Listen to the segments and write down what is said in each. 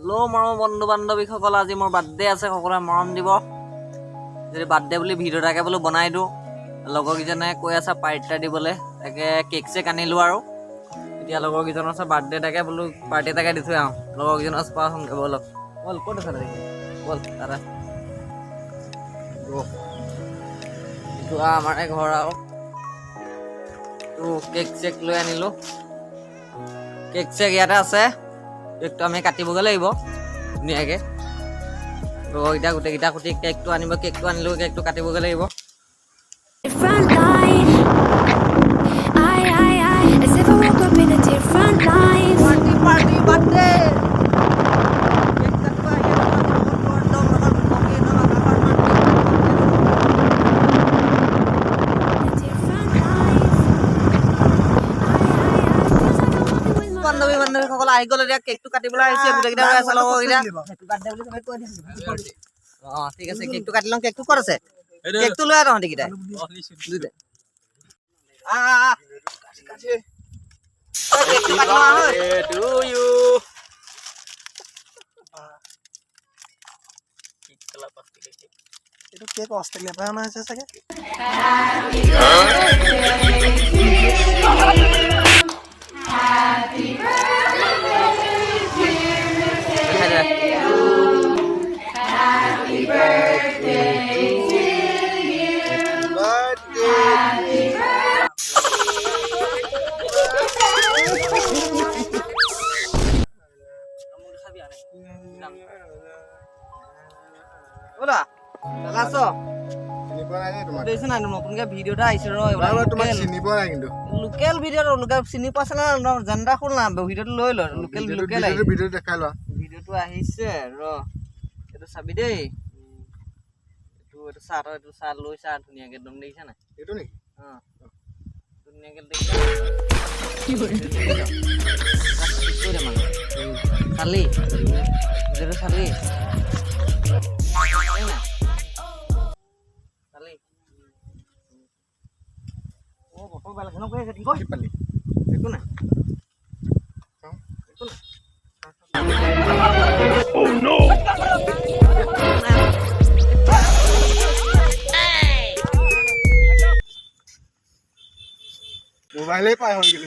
লো মৰম বন্ধু বান্ধৱীসকল, আজি মোৰ বাৰ্থডে আছে, সকলোৱে মৰম দিব। যদি বাৰ্থডে বুলি ভিডিঅ' এটাকে বোলো বনাই দিওঁ, লগৰকেইজনে কৈ আছে পাৰ্টি এটা দিবলৈ, তাকে কেক চেক আনিলোঁ আৰু এতিয়া লগৰকেইজনৰ আছে বাৰ্থডে এটাকে বোলো পাৰ্টি এটাকে দি থৈ আহোঁ। লগৰকেইজনৰ আছে পাওঁ ব'লক ব'ল, ক'ত আছে ব'ল দাদা, এইটো আমাৰ ঘৰ আৰু কেক চেক লৈ আনিলোঁ। কেক চেক ইয়াতে আছে, কেকটো আমি কাটিবগৈ লাগিব ধুনীয়াকৈ। লগৰকেইটা গোটেইকেইটা খুটি কেকটো আনিব, কেকটো আনিলোঁ, কেকটো কাটিবগৈ লাগিব। বান্ধৱীসকল আহি গ'ল, এতিয়া কেকটো কাটিবলৈ আহিছে, গোটেইকেইটা ৰৈ আছে লগৰকেইটা। অঁ ঠিক আছে, কেকটো কাটি লওঁ। কেকটো ক'ত আছে? কেকটো লৈ আহ তহঁতিকেইটাই। এইটো কেক অষ্ট্ৰেলিয়াৰ পৰা অনা হৈছে চাগে। নতুনকে ভিডিঅ' এটা আহিছে লোকেল ভিডিঅ', লোকেল চিনি পোৱা আছে ন? জেণ্ডাৰ শুন না, ভিডিঅ'টো লৈ ল। লোকেল লোকেল ভিডিঅ'টো আহিছে, ৰ এইটো চাবি দেই। এইটো চাহ, তই এইটো চাহ লৈ চা ধুনীয়াকে, একদম দেখিছা নাই? এইটো নেকি? অঁ ধুনীয়াকে দেখিছা চালি ভিডিঅ'টো চালি একো নাই। মোবাইলেই পাই হৈ গ'ল।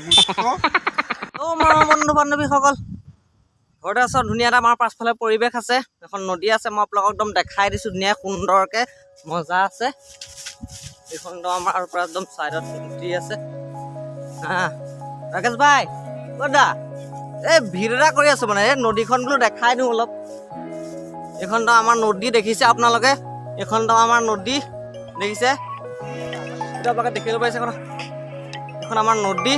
মৰম বন্ধু বান্ধৱীসকল, ঘৰতে আছ? ধুনীয়া এটা আমাৰ পাছফালে পৰিৱেশ আছে, এখন নদী আছে, মই আপোনালোকক একদম দেখাই দিছোঁ ধুনীয়া সুন্দৰকে, মজা আছে। এইখন একদম আমাৰ পৰা একদম চাইডত নদী আছে। ৰাকেশ ভাই ক'ত দা? এই ভিডিঅ' এটা কৰি আছোঁ মানে, এই নদীখন বোলো দেখাই দিওঁ অলপ। এইখনতো আমাৰ নদী দেখিছে আপোনালোকে, এইখনতো আমাৰ নদী দেখিছে, এইটো আপোনালোকে দেখিব পাৰিছে কথা। এইখন আমাৰ নদী,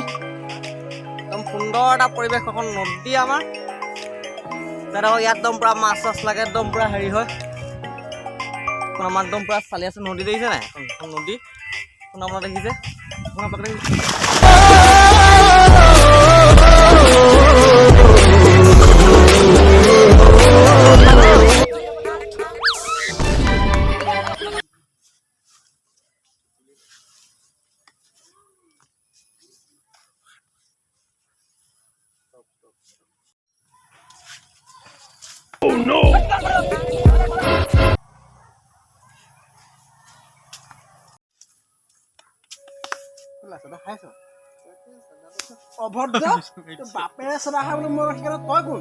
একদম সুন্দৰ এটা পৰিৱেশ, এখন নদী আমাৰ। ইয়াত একদম পুৰা মাছ চাছ লাগে, একদম পুৰা হেৰি হয়। এখন আমাৰ একদম পুৰা চালি আছে নদী, দেখিছে নাই? এখন নদী, এখন আপোনাৰ দেখিছে, এখন আপোনালোকে অভদ্ৰ বাপেৰে চদা খাই বুলি মই সেইকাৰণে তই কোন?